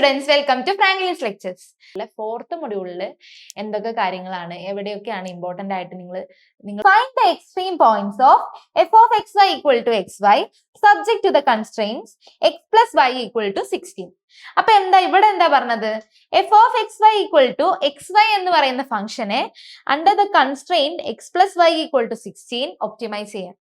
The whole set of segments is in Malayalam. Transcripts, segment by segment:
students, welcome to Franklin's lectures. Fourth module എന്തൊക്കെ കാര്യങ്ങളാണ് എവിടെയൊക്കെയാണ് ഇമ്പോർട്ടന്റ് ആയിട്ട് നിങ്ങൾ find the extreme points of f of xy equal to xy subject to the constraints x plus y equal to 16. അപ്പോൾ ഇവിടെ എന്താ പറഞ്ഞത് f of xy equal to xy എന്ന് പറയുന്ന ഫംഗ്ഷനെ under the constraint x plus y equal to 16 optimise ചെയ്യാം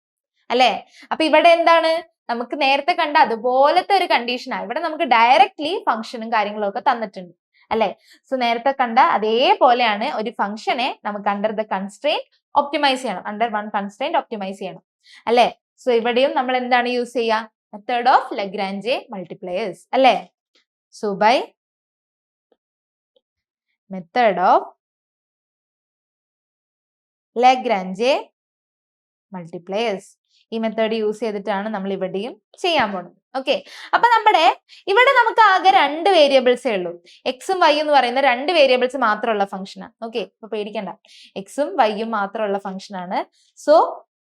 അല്ലേ. അപ്പോൾ ഇവിടെ എന്താണ് നമുക്ക് നേരത്തെ കണ്ട അതുപോലത്തെ ഒരു കണ്ടീഷനാണ്. ഇവിടെ നമുക്ക് ഡയറക്റ്റ്ലി ഫംഗ്ഷനും കാര്യങ്ങളും ഒക്കെ തന്നിട്ടുണ്ട് അല്ലെ. സോ നേരത്തെ കണ്ട അതേപോലെയാണ് ഒരു ഫംഗ്ഷനെ നമുക്ക് അണ്ടർ ദ കൺസ്ട്രെയിന്റ് ഒപ്റ്റിമൈസ് ചെയ്യണം, അണ്ടർ വൺ കൺസ്ട്രെയിന്റ് ഒപ്റ്റിമൈസ് ചെയ്യണം അല്ലെ. സോ ഇവിടെയും നമ്മൾ എന്താണ് യൂസ് ചെയ്യുക, മെത്തേഡ് ഓഫ് ലഗ്രാഞ്ചെ മൾട്ടിപ്ലയേഴ്സ് അല്ലെ. So by method of Lagrange multipliers, ഈ മെത്തേഡ് യൂസ് ചെയ്തിട്ടാണ് നമ്മൾ ഇവിടെയും ചെയ്യാൻ പോകുന്നത്. ഓക്കെ, അപ്പൊ ഇവിടെ നമുക്ക് ആകെ രണ്ട് വേരിയബിൾസേ ഉള്ളൂ. എക്സും വൈ എന്ന് പറയുന്ന രണ്ട് വേരിയബിൾസ് മാത്രമുള്ള ഫംഗ്ഷനാണ്. ഓക്കെ, അപ്പൊ പേടിക്കണ്ട, എക്സും വൈയും മാത്രമുള്ള ഫംഗ്ഷനാണ്. സോ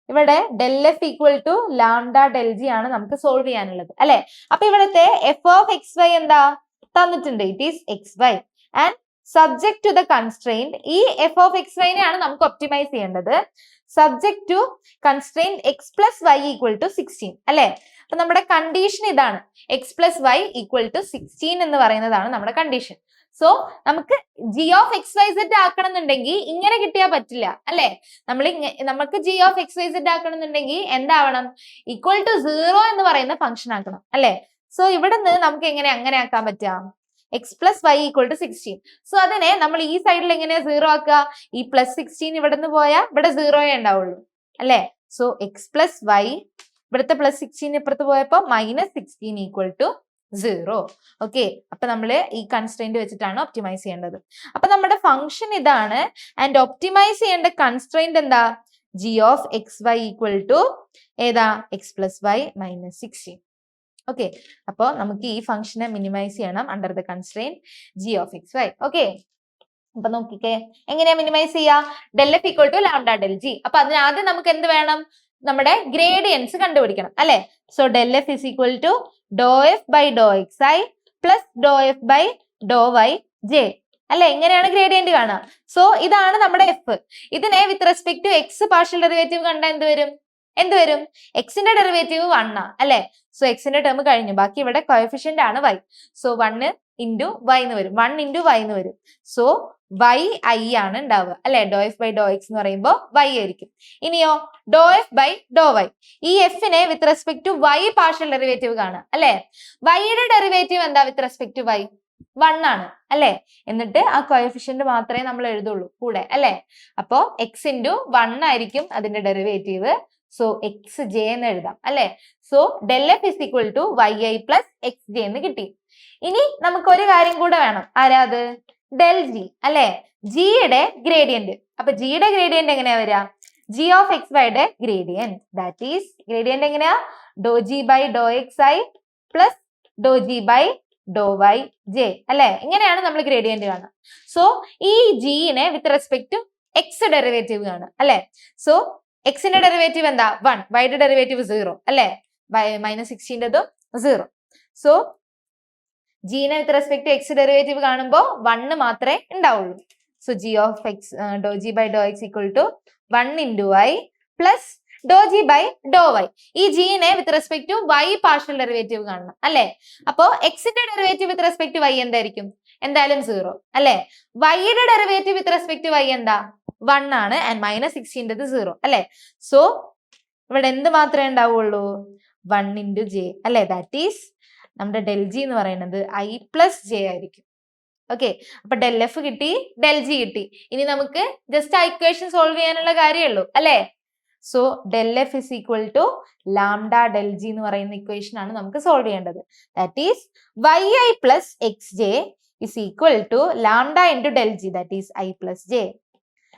ഇവിടെ del F equal to lambda del G ആണ് നമുക്ക് സോൾവ് ചെയ്യാനുള്ളത് അല്ലെ. അപ്പൊ ഇവിടുത്തെ എഫ് ഓഫ് എക്സ് വൈ എന്താ തന്നിട്ടുണ്ട്, it is X Y and subject to the constraint. ഈ എഫ് ഓഫ് എക്സ് വൈനെയാണ് നമുക്ക് ഒപ്റ്റിമൈസ് ചെയ്യേണ്ടത്. Subject to constraint X plus Y equal to 16 അല്ലെ. അപ്പൊ നമ്മുടെ കണ്ടീഷൻ ഇതാണ്, X plus Y equal to 16 എന്ന് പറയുന്നതാണ് നമ്മുടെ കണ്ടീഷൻ. സോ നമുക്ക് G of X Y Z ആക്കണം എന്നുണ്ടെങ്കിൽ ഇങ്ങനെ കിട്ടിയാൽ പറ്റില്ല അല്ലെ. നമുക്ക് G of X Y Z ആക്കണം എന്നുണ്ടെങ്കിൽ എന്താവണം, ഈക്വൽ ടു 0 എന്ന് പറയുന്ന ഫംഗ്ഷൻ ആക്കണം അല്ലെ. സോ ഇവിടെ നിന്ന് നമുക്ക് എങ്ങനെ അങ്ങനെ ആക്കാൻ പറ്റാം, x plus Y equal to 16. So അതിനെ നമ്മൾ ഈ സൈഡിൽ എങ്ങനെയാ 0 ആക്കുക, ഈ പ്ലസ് 16 ഇവിടെ നിന്ന് പോയാൽ ഇവിടെ 0 ഉണ്ടാവുള്ളൂ അല്ലെ. സോ എക്സ് പ്ലസ് വൈ, ഇവിടുത്തെ പ്ലസ് 16 ഇപ്പുറത്ത് പോയപ്പോ മൈനസ് 16 ഈക്വൽ ടു 0. ഓക്കെ, അപ്പൊ നമ്മൾ ഈ കൺസ്ട്രെയിന്റ് വെച്ചിട്ടാണ് ഒപ്റ്റിമൈസ് ചെയ്യേണ്ടത്. അപ്പൊ നമ്മുടെ ഫംഗ്ഷൻ ഇതാണ് ആൻഡ് ഒപ്റ്റിമൈസ് ചെയ്യേണ്ട കൺസ്ട്രെയിന്റ് എന്താ, g of X Y equal to ഏതാ, x plus y minus 16. Okay, അപ്പൊ നമുക്ക് ഈ ഫംഗ്ഷനെ മിനിമൈസ് ചെയ്യണം under the constraint g of X Y. Okay, അപ്പൊ നോക്കിക്കേ എങ്ങനെയാ മിനിമൈസ് ചെയ്യാ, del F equal to lambda del g. അപ്പൊ അതിനാദ്യം നമുക്ക് എന്ത് വേണം, നമ്മുടെ ഗ്രേഡിയൻസ് കണ്ടുപിടിക്കണം അല്ലെ. So del F is equal to doh f by Dr x i plus doh F by Dr Y J അല്ലെ. ഇങ്ങനെയാണ് ഗ്രേഡിയന്റ് കാണുക. സോ ഇതാണ് നമ്മുടെ എഫ്. ഇതിനെ with respect to X partial derivative കണ്ടാൽ എന്ത് വരും, എക്സിന്റെ ഡെറിവേറ്റീവ് 1 അല്ലെ. സോ എക്സിന്റെ ടേം കഴിഞ്ഞു, ബാക്കി ഇവിടെ കോഎഫിഷ്യന്റ് ആണ് വൈ. സോ 1 ഇൻറ്റു വൈ എന്ന് വരും, 1 ഇൻറ്റു വൈ എന്ന് വരും. സോ വൈ ഐ ആണ് ഉണ്ടാവുക അല്ലെ. Doh F by Dr X എന്ന് പറയുമ്പോൾ വൈ ആയിരിക്കും. ഇനിയോ doh F by Dr Y, ഈ എഫിനെ with respect to Y partial derivative കാണുക അല്ലെ. വൈയുടെ ഡെറിവേറ്റീവ് എന്താ വിത്ത് റെസ്പെക്ട് ടു വൈ, 1 ആണ് അല്ലെ. എന്നിട്ട് ആ കോഎഫിഷ്യന്റ് മാത്രമേ നമ്മൾ എഴുതുള്ളൂ കൂടെ അല്ലെ. അപ്പോ എക്സ് ഇൻറ്റു 1 ആയിരിക്കും അതിന്റെ ഡെറിവേറ്റീവ്. സോ എക്സ് ജെ എന്ന് എഴുതാം അല്ലെ. So del F is equal to Y I plus X J എന്ന് കിട്ടി. ഇനി നമുക്ക് ഒരു കാര്യം കൂടെ വേണം, ആരാത്, ഡെൽ ജി അല്ലെ, ജിയുടെ ഗ്രേഡിയന്റ്. അപ്പൊ ജിയുടെ ഗ്രേഡിയന്റ് എങ്ങനെയാ വരിക, ജി ഓഫ് എക്സ് വൈയുടെ ഗ്രേഡിയന്റ്, ദാറ്റ് ഈസ് ഗ്രേഡിയന്റ് എങ്ങനെയാ, do g by Dr x i plus do g by Dr Y J അല്ലെ. ഇങ്ങനെയാണ് നമ്മൾ ഗ്രേഡിയന്റ് കാണുക. സോ ഈ ജിനെ with respect to x derivative കാണുക അല്ലെ. സോ എക്സിന്റെ ഡെറിവേറ്റീവ് എന്താ 1, വൈയുടെ ഡെറിവേറ്റീവ് 0 അല്ലെ, മൈനസ് 16 0. സോ ജിനെ with respect to x derivative കാണുമ്പോൾ 1 മാത്രമേ ഉണ്ടാവുള്ളൂ. So g of x do g by Dr x equal to 1 into y plus do g by Dr Y. ഈ ജിനെ with respect to Y partial derivative കാണണം അല്ലെ. അപ്പോ എക്സിന്റെ derivative with respect to y എന്തായിരിക്കും, എന്തായാലും 0 അല്ലെ. വൈയുടെ derivative with respect to y എന്താ 1 ആണ് ആൻഡ് മൈനസ് 16 0 അല്ലെ. സോ ഇവിടെ എന്ത് മാത്രമേ ഉണ്ടാവുള്ളൂ, 1 ഇൻറ്റു ജെ അല്ലെ. ദാറ്റ് ഈസ് നമ്മുടെ ഡെൽ ജി എന്ന് പറയുന്നത് ഐ പ്ലസ് ജെ ആയിരിക്കും. ഓക്കെ, അപ്പൊ ഡെൽ എഫ് കിട്ടി, ഡെൽ ജി കിട്ടി. ഇനി നമുക്ക് ജസ്റ്റ് ആ ഇക്വേഷൻ സോൾവ് ചെയ്യാനുള്ള കാര്യമുള്ളൂ അല്ലെ. So del F is equal to lambda del G എന്ന് പറയുന്ന ഇക്വേഷൻ ആണ് നമുക്ക് സോൾവ് ചെയ്യേണ്ടത്. That is Y I plus X J is equal to lambda into del G, that is I plus J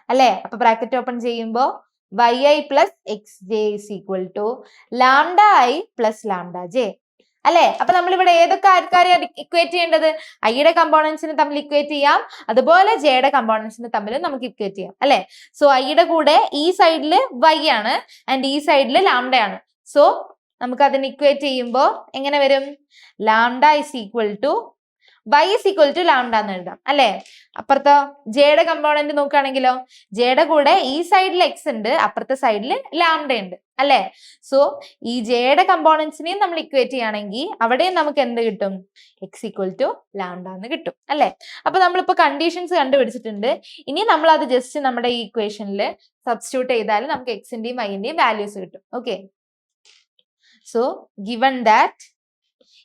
അല്ലെ. അപ്പൊ ബ്രാക്കറ്റ് ഓപ്പൺ ചെയ്യുമ്പോൾ Y I plus X J is equal to lambda I plus lambda J അല്ലെ. അപ്പൊ നമ്മൾ ഇവിടെ ഏതൊക്കെ ആൾക്കാരെയാണ് ഇക്വേറ്റ് ചെയ്യേണ്ടത്, ഐയുടെ കമ്പോണൻസിന് തമ്മിൽ ഇക്വേറ്റ് ചെയ്യാം, അതുപോലെ ജെയുടെ കമ്പോണൻസിന് തമ്മിൽ നമുക്ക് ഇക്വേറ്റ് ചെയ്യാം അല്ലെ. സോ ഐയുടെ കൂടെ ഈ സൈഡിൽ വൈ ആണ് ആൻഡ് ഈ സൈഡിൽ ലാംഡ ആണ്. സോ നമുക്ക് അതിന് ഇക്വേറ്റ് ചെയ്യുമ്പോൾ എങ്ങനെ വരും, lambda is equal to y is equal to lambda എന്ന് എഴുതാം അല്ലെ. അപ്പുറത്തോ ജെയുടെ കമ്പോണന്റ് നോക്കുകയാണെങ്കിലോ ജെയുടെ കൂടെ ഈ സൈഡിൽ എക്സ് ഉണ്ട്, അപ്പുറത്തെ സൈഡിൽ ലാംഡ ഉണ്ട് അല്ലെ. സോ ഈ ജെയുടെ കമ്പോണൻസിനെയും നമ്മൾ ഇക്വേറ്റ് ചെയ്യുകയാണെങ്കിൽ അവിടെയും നമുക്ക് എന്ത് കിട്ടും? എക്സ് ഈക്വൽ ടു ലാംഡ എന്ന് കിട്ടും അല്ലെ. അപ്പൊ നമ്മളിപ്പോ കണ്ടീഷൻസ് കണ്ടുപിടിച്ചിട്ടുണ്ട്. ഇനി നമ്മൾ അത് ജസ്റ്റ് നമ്മുടെ ഈ ഇക്വേഷനിൽ സബ്സ്റ്റിറ്റ്യൂട്ട് ചെയ്താൽ നമുക്ക് എക്സിന്റെയും വൈന്റെയും വാല്യൂസ് കിട്ടും. Okay, so given that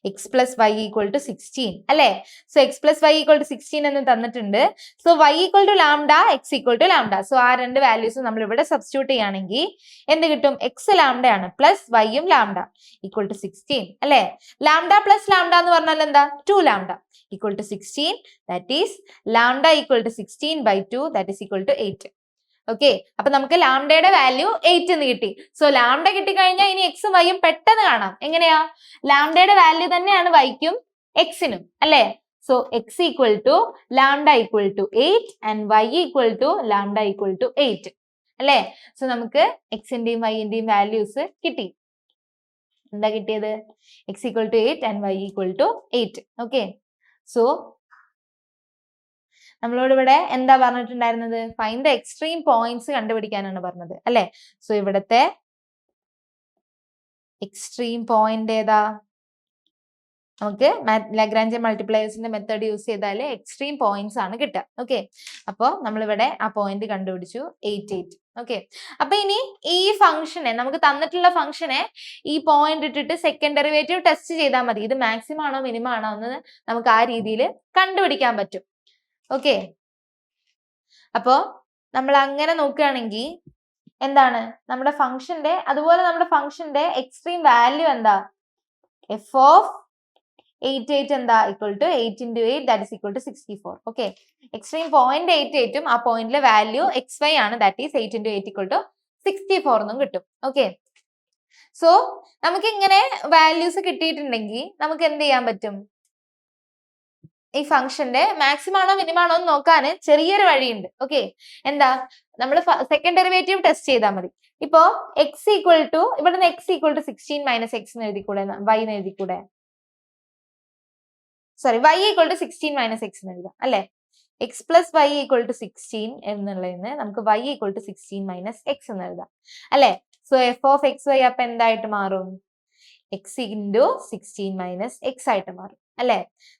x plus y equal to 16 അല്ലെ. So x plus y equal to 16 എന്ന് തന്നിട്ടുണ്ട്. So y equal to lambda, x equal to lambda. So ആ രണ്ട് വാല്യൂസ് നമ്മൾ ഇവിടെ സബ്സ്റ്റിറ്റ്യൂട്ട് ചെയ്യുകയാണെങ്കിൽ എന്ത് കിട്ടും? x ലാംഡ ആണ് പ്ലസ് y യും ലാംഡ ഈക്വൽ ടു 16 അല്ലെ. ലാംഡ പ്ലസ് ലാംഡ എന്ന് പറഞ്ഞാൽ എന്താ? 2 lambda equal to 16. That is lambda equal to 16 by 2 that is equal to 8. Okay, അപ്പൊ നമുക്ക് ലാംഡയുടെ വാല്യൂ 8 എന്ന് കിട്ടി. സോ ലാംഡ കിട്ടിക്കഴിഞ്ഞാൽ ഇനി എക്സും വൈയും പെട്ടെന്ന് കാണാം. എങ്ങനെയാ? ലാംഡയുടെ വാല്യൂ തന്നെയാണ് വൈക്കും എക്സിനും അല്ലെ. So X equal to lambda equal to 8 and Y equal to lambda equal to 8 അല്ലെ. സോ നമുക്ക് എക്സിന്റെയും വൈന്റെയും വാല്യൂസ് കിട്ടി. എന്താ കിട്ടിയത്? X equal to 8 and Y equal to 8. Okay, so നമ്മളോട് ഇവിടെ എന്താ പറഞ്ഞിട്ടുണ്ടായിരുന്നത്? ഫൈൻഡ് ദ എക്സ്ട്രീം പോയിന്റ്സ് കണ്ടുപിടിക്കാനാണ് പറഞ്ഞത് അല്ലെ. സോ ഇവിടത്തെ എക്സ്ട്രീം പോയിന്റ് ഏതാ? നമുക്ക് ലഗ്രാഞ്ച് മൾട്ടിപ്ലയേഴ്സിന്റെ മെത്തേഡ് യൂസ് ചെയ്താൽ എക്സ്ട്രീം പോയിന്റ്സ് ആണ് കിട്ടുക. ഓക്കെ, അപ്പോൾ നമ്മളിവിടെ ആ പോയിന്റ് കണ്ടുപിടിച്ചു 8, 8. ഓക്കെ, അപ്പൊ ഇനി ഈ ഫംഗ്ഷനെ നമുക്ക് തന്നിട്ടുള്ള ഫംഗ്ഷനെ ഈ പോയിന്റ് ഇട്ടിട്ട് സെക്കൻഡ് ഡെറിവേറ്റീവ് ടെസ്റ്റ് ചെയ്താൽ മതി. ഇത് മാക്സിമം ആണോ മിനിമം ആണോ എന്ന് നമുക്ക് ആ രീതിയിൽ കണ്ടുപിടിക്കാൻ പറ്റും. ഓക്കെ, അപ്പോ നമ്മൾ അങ്ങനെ നോക്കുകയാണെങ്കിൽ എന്താണ് നമ്മുടെ ഫംഗ്ഷന്റെ, അതുപോലെ നമ്മുടെ ഫംഗ്ഷന്റെ എക്സ്ട്രീം വാല്യൂ എന്താ? f ഓഫ് 8, 8 എന്താ? Equal to 8 into 8 that is equal to 64. Okay, extreme point 8, 8 ഉം ആ പോയിന്റിലെ വാല്യൂ xy ആണ്. That is 8 into 8 equal to 64 എന്നും കിട്ടും. ഓക്കെ, സോ നമുക്ക് ഇങ്ങനെ വാല്യൂസ് കിട്ടിയിട്ടുണ്ടെങ്കിൽ നമുക്ക് എന്ത് ചെയ്യാൻ പറ്റും? ഈ ഫംഗ്ഷന്റെ മാക്സിമം ആണോ മിനിമം ആണോ എന്ന് നോക്കാൻ ചെറിയൊരു വഴിയുണ്ട്. ഓക്കെ, എന്താ? നമ്മൾ സെക്കൻഡ് ഡെറിവേറ്റീവ് ടെസ്റ്റ് ചെയ്താൽ മതി. ഇപ്പോ എക്സ് ഈക്വൽ ടു ഇവിടുന്ന് x equal to 16 minus x എന്ന് എഴുതിക്കൂടെ? വൈ എന്ന് എഴുതിക്കൂടെ? Sorry, y equal to 16 minus x എന്ന് എഴുതാം അല്ലെ. X plus Y equal to 16 എന്നുള്ളതിന് നമുക്ക് y equal to 16 minus x എന്ന് എഴുതാം അല്ലെ. So f of X y അപ്പൊ എന്തായിട്ട് മാറും? എക്സ് ഇൻറ്റു 16 മൈനസ് എക്സ് ആയിട്ട് മാറും അല്ലെ.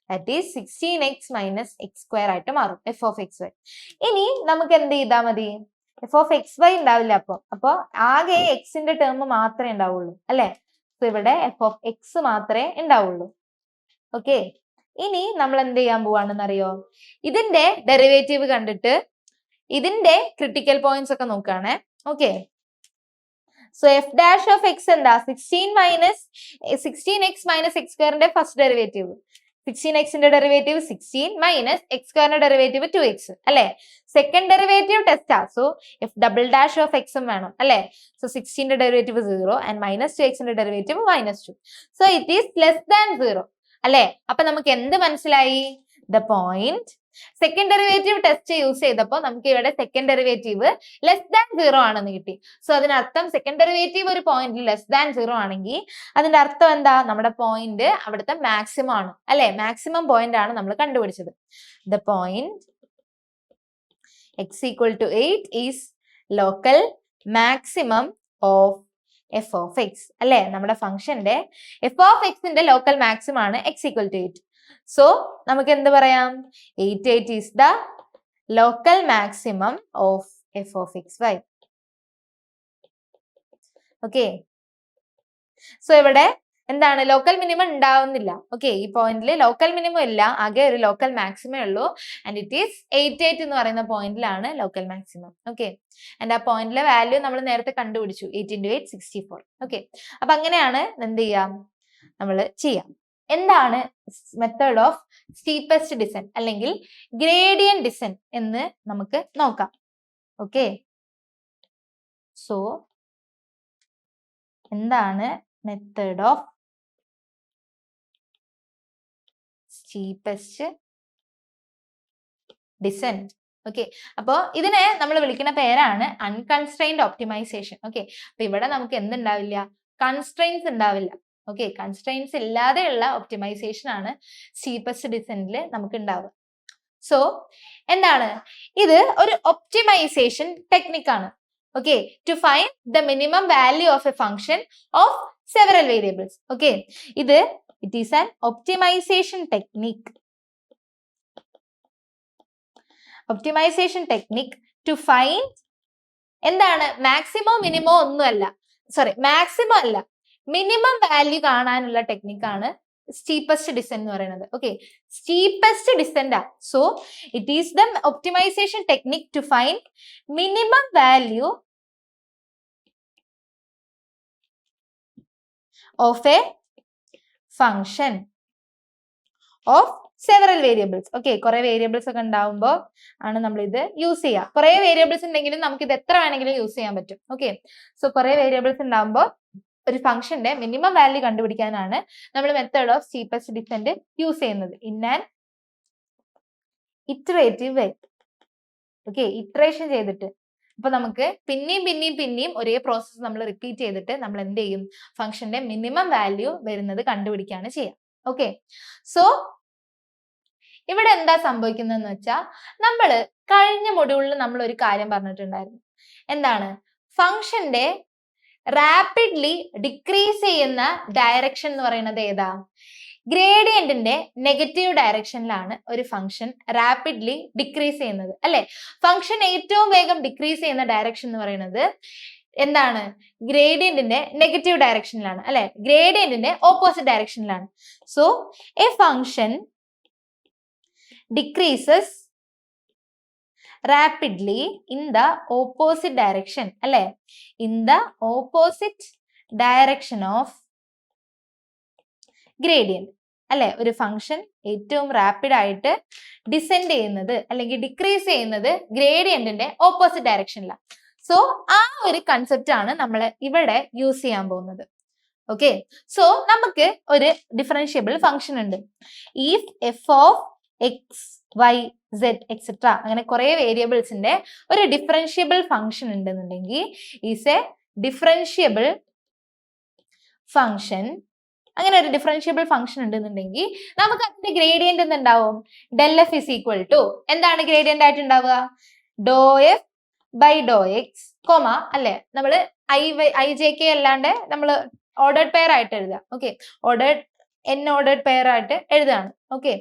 That is 16x minus X square ആയിട്ട് മാറും എഫ് ഓഫ് എക്സ് വൈ. ഇനി നമുക്ക് എന്ത് ചെയ്താൽ മതി? എഫ് ഓഫ് എക്സ് വൈ ഉണ്ടാവില്ല. അപ്പൊ ആകെ എക്സിന്റെ ടേം മാത്രമേ ഉണ്ടാവുള്ളൂ അല്ലെ. സോ ഇവിടെ എഫ് ഓഫ് എക്സ് മാത്രമേ ഉണ്ടാവുള്ളൂ. ഓക്കെ, ഇനി നമ്മൾ എന്ത് ചെയ്യാൻ പോവാണെന്ന് അറിയോ? ഇതിന്റെ ഡെറിവേറ്റീവ് കണ്ടിട്ട് ഇതിന്റെ ക്രിട്ടിക്കൽ പോയിന്റ്സ് ഒക്കെ നോക്കുകയാണെ. Okay, so f dash of x എന്താ? 16x മൈനസ് എക്സ് സ്ക്വയറിന്റെ ഫസ്റ്റ് ഡെറിവേറ്റീവ് 16xന്റെ ഡെറിവേറ്റീവ് 16 മൈനസ് എക്സ് സ്ക്വയറിന്റെ ഡെറിവേറ്റീവ് 2x അല്ലെ. സെക്കൻഡ് ഡെറിവേറ്റീവ് ടെസ്റ്റാ. So f double dash of എക്സും വേണം അല്ലെ. സോ 16ന്റെ ഡെറിവേറ്റീവ് 0 ആൻഡ് മൈനസ് 2xന്റെ derivative -2. So it is less than 0 അല്ലെ. അപ്പൊ നമുക്ക് എന്ത് മനസ്സിലായി? The point second derivative test use ചെയ്തപ്പോൾ നമുക്ക് ഇവിടെ സെക്കൻഡ് ഡെറിവേറ്റീവ് ലെസ് ദാൻ 0 ആണെന്ന് കിട്ടി. സോ അതിനർത്ഥം സെക്കൻഡ് ഡെറിവേറ്റീവ് ഒരു പോയിന്റിൽ ലെസ് ദാൻ 0 ആണെങ്കിൽ അതിന്റെ അർത്ഥം എന്താ? നമ്മുടെ പോയിന്റ് അവിടുത്തെ മാക്സിമം ആണ് അല്ലെ. മാക്സിമം പോയിന്റ് ആണ് നമ്മൾ കണ്ടുപിടിച്ചത്. The point x equal to 8 is local maximum of F of X അല്ലെ. നമ്മുടെ ഫംഗ്ഷന്റെ എഫ് ഓഫ് എക്സിന്റെ ലോക്കൽ മാക്സിമം ആണ് x ഈക്വൽ ടു 8. സോ നമുക്ക് എന്ത് പറയാം? 8, 8 is the local maximum of F of X Y. Okay, so ഇവിടെ എന്താണ്? ലോക്കൽ മിനിമം ഉണ്ടാവുന്നില്ല. ഓക്കെ, ഈ പോയിന്റിൽ ലോക്കൽ മിനിമം ഇല്ല, ആകെ ഒരു ലോക്കൽ മാക്സിമേ ഉള്ളൂ. ആൻഡ് ഇറ്റ് ഈസ് 8, 8 എന്ന് പറയുന്ന പോയിന്റിലാണ് ലോക്കൽ മാക്സിമം. ഓക്കെ, ആൻഡ് ആ പോയിന്റിലെ വാല്യൂ നമ്മൾ നേരത്തെ കണ്ടുപിടിച്ചു 8 into 8 64. ഓക്കെ, അപ്പൊ അങ്ങനെയാണ് എന്ത് ചെയ്യാം? നമ്മൾ ചെയ്യാം. എന്താണ് മെത്തേഡ് ഓഫ് സ്റ്റീപ്പസ്റ്റ് ഡിസെന്റ് അല്ലെങ്കിൽ ഗ്രേഡിയന്റ് ഡിസെന്റ് എന്ന് നമുക്ക് നോക്കാം. ഓക്കെ, സോ എന്താണ് method of steepest descent? Okay, അപ്പോ ഇതിനെ നമ്മൾ വിളിക്കുന്ന പേരാണ് അൺകൺസ്ട്രെയിൻഡ് ഒപ്റ്റിമൈസേഷൻ. ഓക്കെ, അപ്പൊ ഇവിടെ നമുക്ക് എന്തുണ്ടാവില്ല? കൺസ്ട്രെയിൻസ് ഉണ്ടാവില്ല. ഓക്കെ, കൺസ്ട്രെയിൻസ് ഇല്ലാതെയുള്ള ഒപ്റ്റിമൈസേഷൻ ആണ് സ്റ്റീപ്പസ്റ്റ് ഡിസെൻഡിൽ നമുക്ക് ഉണ്ടാവുക. സോ എന്താണ് ഇത്? ഒരു ഒപ്റ്റിമൈസേഷൻ ടെക്നിക്കാണ്. Okay, to find the minimum value of a function of several variables. Okay, ഇത് it is an optimisation technique. Optimisation technique to find എന്താണ്? മാക്സിമോ മിനിമോ ഒന്നുമല്ല, സോറി മാക്സിമം അല്ല, മിനിമം വാല്യൂ കാണാനുള്ള ടെക്നിക്കാണ് സ്റ്റീപ്പസ്റ്റ് ഡിസെൻഡ് എന്ന് പറയുന്നത്. Okay, steepest descent. So it is the optimisation technique to find minimum value of a function of several variables. Okay, കുറെ വേരിയബിൾസ് ഒക്കെ ഉണ്ടാവുമ്പോൾ ആണ് നമ്മൾ ഇത് യൂസ് ചെയ്യുക. കുറെ വേരിയബിൾസ് ഉണ്ടെങ്കിലും നമുക്ക് ഇത് എത്ര വേണമെങ്കിലും യൂസ് ചെയ്യാൻ പറ്റും. ഓക്കെ, സോ കുറെ വേരിയബിൾസ് ഉണ്ടാവുമ്പോൾ ഒരു ഫംഗ്ഷന്റെ മിനിമം വാല്യൂ കണ്ടുപിടിക്കാനാണ് നമ്മൾ method of steepest descent use ചെയ്യുന്നത് in an iterative way. Okay, iteration ചെയ്തിട്ട്, അപ്പൊ നമുക്ക് പിന്നെയും ഒരേ പ്രോസസ്സ് നമ്മൾ റിപ്പീറ്റ് ചെയ്തിട്ട് നമ്മൾ എന്ത് ചെയ്യും? ഫംഗ്ഷന്റെ മിനിമം വാല്യൂ വരുന്നത് കണ്ടുപിടിക്കുകയാണ് ചെയ്യുക. ഓക്കെ, സോ ഇവിടെ എന്താ സംഭവിക്കുന്നതെന്ന് വെച്ചാൽ, നമ്മൾ കഴിഞ്ഞ മൊഡ്യൂളിൽ നമ്മൾ ഒരു കാര്യം പറഞ്ഞിട്ടുണ്ടായിരുന്നു. എന്താണ്? ഫംഗ്ഷന്റെ റാപ്പിഡ്ലി ഡിക്രീസ് ചെയ്യുന്ന ഡയറക്ഷൻ എന്ന് പറയുന്നത് ഏതാ? ഗ്രേഡിയന്റിന്റെ നെഗറ്റീവ് ഡയറക്ഷനിലാണ് ഒരു ഫംഗ്ഷൻ റാപ്പിഡ്ലി ഡിക്രീസ് ചെയ്യുന്നത്, അല്ലെ? ഫംഗ്ഷൻ ഏറ്റവും വേഗം ഡിക്രീസ് ചെയ്യുന്ന ഡയറക്ഷൻ എന്ന് പറയുന്നത് എന്താണ്? ഗ്രേഡിയന്റിന്റെ നെഗറ്റീവ് ഡയറക്ഷനിലാണ്, അല്ലെ? ഗ്രേഡിയന്റിന്റെ ഓപ്പോസിറ്റ് ഡയറക്ഷനിലാണ്. So a function decreases rapidly in the opposite direction, അല്ലെ? In the opposite direction of gradient, അല്ലെ? ഒരു ഫംഗ്ഷൻ ഏറ്റവും റാപ്പിഡ് ആയിട്ട് ഡിസെൻഡ് ചെയ്യുന്നത് അല്ലെങ്കിൽ ഡിക്രീസ് ചെയ്യുന്നത് ഗ്രേഡിയന്റിന്റെ ഓപ്പോസിറ്റ് ഡയറക്ഷനിലാണ്. സോ ആ ഒരു കൺസെപ്റ്റ് ആണ് നമ്മൾ ഇവിടെ യൂസ് ചെയ്യാൻ പോകുന്നത്. ഓക്കെ, സോ നമുക്ക് ഒരു ഡിഫറൻഷ്യബിൾ ഫംഗ്ഷൻ ഉണ്ട്. If f of X Y z etcetera അങ്ങനെ കുറെ വേരിയബിൾസിന്റെ ഒരു ഡിഫറൻഷ്യബിൾ ഫംഗ്ഷൻ ഉണ്ടെന്നുണ്ടെങ്കിൽ ഈസ് എ ഡിഫറൻഷ്യബിൾ ഫംഗ്ഷൻ. അങ്ങനെ ഒരു ഡിഫറൻഷ്യബിൾ ഫംഗ്ഷൻ ഉണ്ടെന്നുണ്ടെങ്കിൽ നമുക്ക് അതിന്റെ ഗ്രേഡിയന്റ് എന്തുണ്ടാവും? Del F is equal to എന്താണ് ഗ്രേഡിയന്റ് ആയിട്ട് ഉണ്ടാവുക? Doh F by Dr X comma, അല്ലെ? നമ്മള് ഐ ജെ കെ അല്ലാണ്ട് നമ്മൾ ഓർഡേർഡ് പെയർ ആയിട്ട് എഴുതുക. ഓക്കെ, n ഓർഡേർഡ് പെയർ ആയിട്ട് എഴുതാണ്. Okay,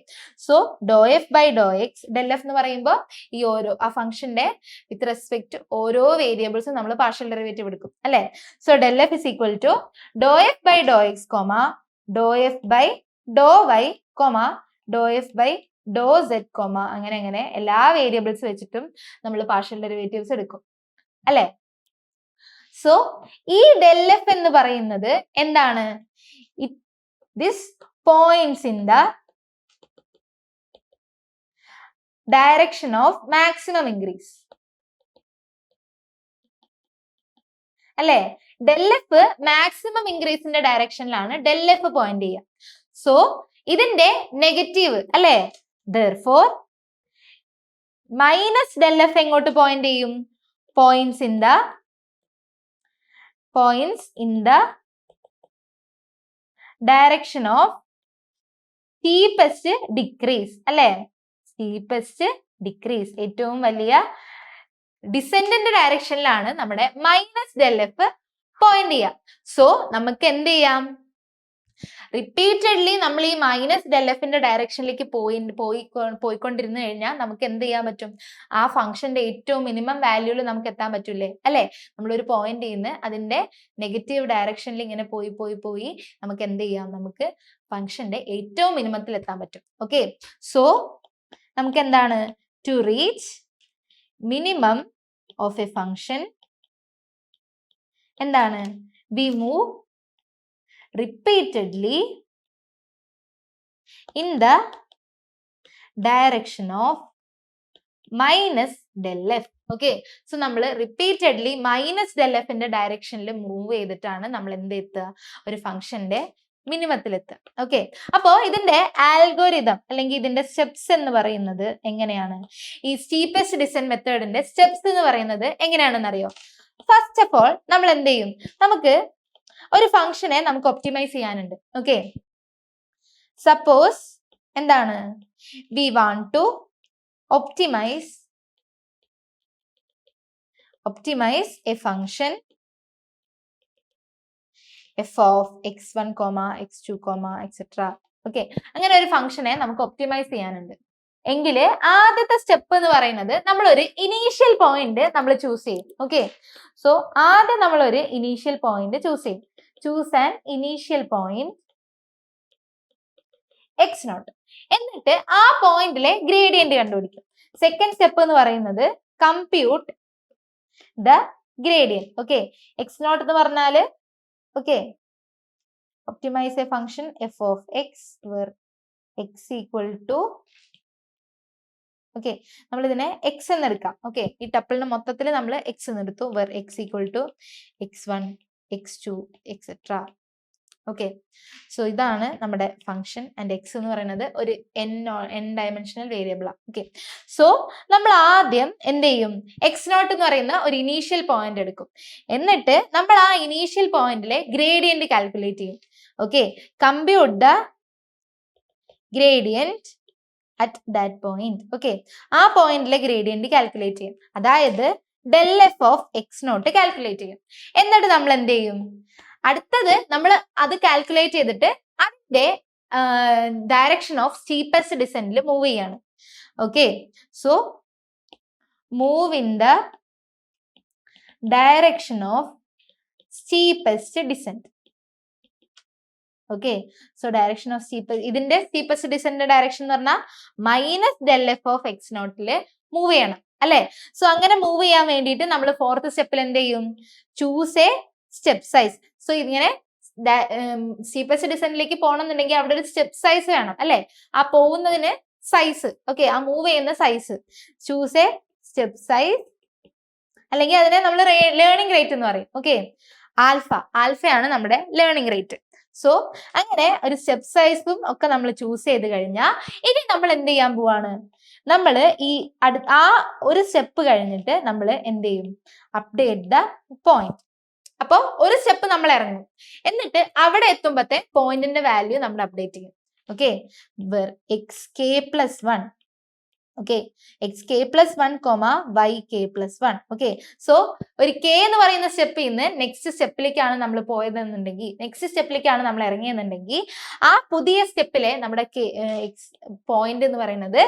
so doh F by Dr x, del f എന്ന് പറയുമ്പോൾ ഈ ആ ഫംഗ്ഷന്റെ വിത്ത് റെസ്പെക്ട് ഓരോ വേരിയബിൾസും നമ്മൾ പാർഷ്യൽ ഡെറിവേറ്റീവ് എടുക്കും, അല്ലെ? So del F is equal to doh f by Dr X comma doh F by Dr Y comma doh F by doh Z comma അങ്ങനെ എല്ലാ വേരിയബിൾസ് വെച്ചിട്ടും നമ്മൾ പാർഷ്യൽ ഡെറിവേറ്റീവ്സ് എടുക്കും, അല്ലെ? സോ ഈ ഡെൽ എഫ് എന്ന് പറയുന്നത് എന്താണ്? This points in the direction of maximum increase, അല്ലെ? ഡെൽ എഫ് മാക്സിമം ഇൻക്രീസിന്റെ ഡയറക്ഷനിലാണ് ഡെൽ എഫ് പോയിന്റ് ചെയ്യുക. സോ ഇതിന്റെ നെഗറ്റീവ്, അല്ലെ? therefore മൈനസ് ഡെൽ എഫ് എങ്ങോട്ട് പോയിന്റ് ചെയ്യും? points in the direction of steepest decrease, അല്ലെ? steepest decrease ഏറ്റവും വലിയ ഡിസെൻഡിന്റെ ഡയറക്ഷനിലാണ് നമ്മുടെ മൈനസ് ഡെൽ എഫ് പോയിന്റ് ചെയ്യുക. സോ നമുക്ക് എന്ത് ചെയ്യാം? റിപ്പീറ്റഡ്ലി നമ്മൾ ഈ മൈനസ് ഡെൽ എഫിന്റെ ഡയറക്ഷനിലേക്ക് പോയിക്കൊണ്ടിരുന്നു കഴിഞ്ഞാൽ നമുക്ക് എന്ത് ചെയ്യാൻ പറ്റും? ആ ഫംഗ്ഷന്റെ ഏറ്റവും മിനിമം വാല്യൂല് നമുക്ക് എത്താൻ പറ്റൂലേ, അല്ലെ? നമ്മളൊരു പോയിന്റ് ചെയ്യുന്ന അതിന്റെ നെഗറ്റീവ് ഡയറക്ഷനിൽ ഇങ്ങനെ പോയി നമുക്ക് എന്ത് ചെയ്യാം? നമുക്ക് ഫംഗ്ഷന്റെ ഏറ്റവും മിനിമത്തിൽ എത്താൻ പറ്റും. ഓക്കെ, സോ നമുക്ക് എന്താണ്? To reach minimum of a function എന്താണ്? We move repeatedly in the direction of minus del f. Okay, so നമ്മൾ റിപ്പീറ്റഡ്ലി മൈനസ് ഡെൽ എഫിന്റെ ഡയറക്ഷനിൽ മൂവ് ചെയ്തിട്ടാണ് നമ്മൾ എന്ത് എത്തുക? ഒരു ഫംഗ്ഷന്റെ മിനിമത്തിൽ എത്തുക. ഓക്കെ, അപ്പോ ഇതിന്റെ ആൽഗോരിതം അല്ലെങ്കിൽ ഇതിന്റെ സ്റ്റെപ്സ് എന്ന് പറയുന്നത് എങ്ങനെയാണ്? ഈ സ്റ്റീപ്പസ്റ്റ് ഡിസെൻഡ് മെത്തേഡിന്റെ സ്റ്റെപ്സ് എന്ന് പറയുന്നത് എങ്ങനെയാണെന്ന് അറിയോ? ഫസ്റ്റ് ഓഫ് ഓൾ നമ്മൾ എന്ത് ചെയ്യും? നമുക്ക് ഒരു ഫംഗ്ഷനെ നമുക്ക് ഒപ്റ്റിമൈസ് ചെയ്യാനുണ്ട്. ഓക്കെ, സപ്പോസ് എന്താണ്, we want to optimize a function f of x1, x2, etc. Okay, അങ്ങനെ ഒരു ഫംഗ്ഷനെ നമുക്ക് ഒപ്റ്റിമൈസ് ചെയ്യാനുണ്ട് എങ്കിൽ ആദ്യത്തെ സ്റ്റെപ്പ് എന്ന് പറയുന്നത് നമ്മൾ ഒരു ഇനീഷ്യൽ പോയിന്റ് നമ്മൾ ചൂസ് ചെയ്യും. ഓക്കെ, സോ ആദ്യം നമ്മൾ ഒരു ഇനീഷ്യൽ പോയിന്റ് ചൂസ് ചെയ്യും. Choose an initial point x0. എന്നിട്ട് ആ പോയിന്റിലെ ഗ്രേഡിയന്റ് കണ്ടുപിടിക്കും. സെക്കൻഡ് സ്റ്റെപ്പ് എന്ന് പറയുന്നത് compute the gradient. Okay, x0 എന്ന് പറഞ്ഞാല് okay, optimise A function f of x where x equal to okay, നമ്മൾ ഇതിനെ x എന്ന് എടുക്കാം. ഓക്കെ, ഈ ടപ്പിളിന് മൊത്തത്തിൽ നമ്മൾ x എന്ന് എടുത്തു. where x equal to x1, x2, etc. Okay, so ഇതാണ് നമ്മുടെ ഫംഗ്ഷൻ ആൻഡ് എക്സ് എന്ന് പറയുന്നത് ഒരു n ഡയമെൻഷണൽ വേരിയബിൾ ആണ്. ഓക്കെ, സോ നമ്മൾ ആദ്യം എന്ത് ചെയ്യും, x0 എന്ന് പറയുന്ന ഒരു ഇനീഷ്യൽ പോയിന്റ് എടുക്കും. എന്നിട്ട് നമ്മൾ ആ ഇനീഷ്യൽ പോയിന്റിലെ ഗ്രേഡിയന്റ് കാൽക്കുലേറ്റ് ചെയ്യും. Okay, compute the gradient at that point. Okay, ആ പോയിന്റിലെ ഗ്രേഡിയന്റ് കാൽക്കുലേറ്റ് ചെയ്യും. അതായത് del f of x0 calculate ചെയ്യും. എന്നിട്ട് നമ്മൾ എന്ത് ചെയ്യും, അടുത്തത് നമ്മൾ അത് കാൽക്കുലേറ്റ് ചെയ്തിട്ട് അതിന്റെ ഡയറക്ഷൻ ഓഫ് സ്റ്റീപ്പസ്റ്റ് ഡിസെന്റിൽ മൂവ് ചെയ്യാണ്. Okay, so move in the direction of steepest descent. Okay, so direction of ഇതിന്റെ സ്റ്റീപ്പസ്റ്റ് ഡിസെന്റ് ഡയറക്ഷൻ എന്ന് പറഞ്ഞാൽ minus del f of x0 move ചെയ്യണം അല്ലെ. സോ അങ്ങനെ മൂവ് ചെയ്യാൻ വേണ്ടിയിട്ട് നമ്മൾ ഫോർത്ത് സ്റ്റെപ്പിൽ എന്ത് ചെയ്യും, choose A step size. So ഇങ്ങനെ സ്റ്റീപ്പസ്റ്റ് ഡിസെന്റിലേക്ക് പോകണമെന്നുണ്ടെങ്കിൽ അവിടെ ഒരു സ്റ്റെപ്പ് സൈസ് വേണം അല്ലെ, ആ പോകുന്നതിന് സൈസ്. ഓക്കെ, ആ മൂവ് ചെയ്യുന്ന size. Choose A step size, അല്ലെങ്കിൽ അതിനെ നമ്മൾ ലേണിംഗ് റേറ്റ് എന്ന് പറയും. ഓക്കെ, ആൽഫയാണ് നമ്മുടെ ലേണിംഗ് റേറ്റ്. സോ അങ്ങനെ ഒരു സ്റ്റെപ്പ് സൈസും ഒക്കെ നമ്മൾ ചൂസ് ചെയ്ത് കഴിഞ്ഞാൽ ഇനി നമ്മൾ എന്ത് ചെയ്യാൻ പോവാണ്, നമ്മൾ ഈ ആ ഒരു സ്റ്റെപ്പ് കഴിഞ്ഞിട്ട് നമ്മൾ എന്ത് ചെയ്യും, അപ്ഡേറ്റ് ദ പോയിന്റ്. അപ്പോൾ ഒരു സ്റ്റെപ്പ് നമ്മൾ ഇറങ്ങും, എന്നിട്ട് അവിടെ എത്തുമ്പോഴത്തെ പോയിന്റിന്റെ വാല്യൂ നമ്മൾ അപ്ഡേറ്റ് ചെയ്യും. Okay, xk+1. Okay, xk+1, yk+1. Okay, so ഒരു k എന്ന് പറയുന്ന സ്റ്റെപ്പിൽ നിന്ന് നെക്സ്റ്റ് സ്റ്റെപ്പിലേക്കാണ് നമ്മൾ പോയതെന്നുണ്ടെങ്കിൽ, നെക്സ്റ്റ് സ്റ്റെപ്പിലേക്കാണ് നമ്മൾ ഇറങ്ങിയെന്നുണ്ടെങ്കിൽ ആ പുതിയ സ്റ്റെപ്പിലെ നമ്മുടെ പോയിന്റ് എന്ന് പറയുന്നത്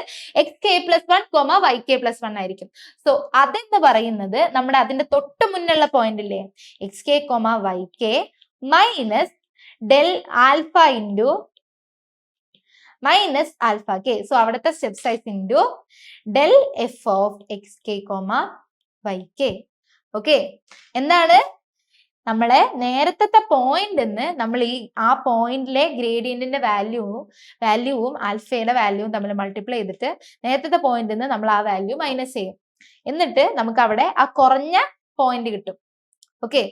xk+1, yk+1 ആയിരിക്കും. സോ അതെന്ന് പറയുന്നത് നമ്മുടെ അതിന്റെ തൊട്ട് മുന്നുള്ള പോയിന്റ് ഇല്ലേ, xk, yk minus del alpha into minus alpha k. So അവിടുത്തെ step size into del f of xk, yk. Okay, എന്താണ് നമ്മളെ നേരത്തെ പോയിന്റ് നമ്മൾ ആ പോയിന്റിലെ ഗ്രേഡിയന്റിന്റെ വാല്യൂവും ആൽഫയുടെ വാല്യൂവും തമ്മിൽ മൾട്ടിപ്ലൈ ചെയ്തിട്ട് നേരത്തെ പോയിന്റ് നമ്മൾ ആ വാല്യൂ മൈനസ് ചെയ്യും. എന്നിട്ട് നമുക്ക് അവിടെ ആ കുറഞ്ഞ പോയിന്റ് കിട്ടും. ഓക്കെ,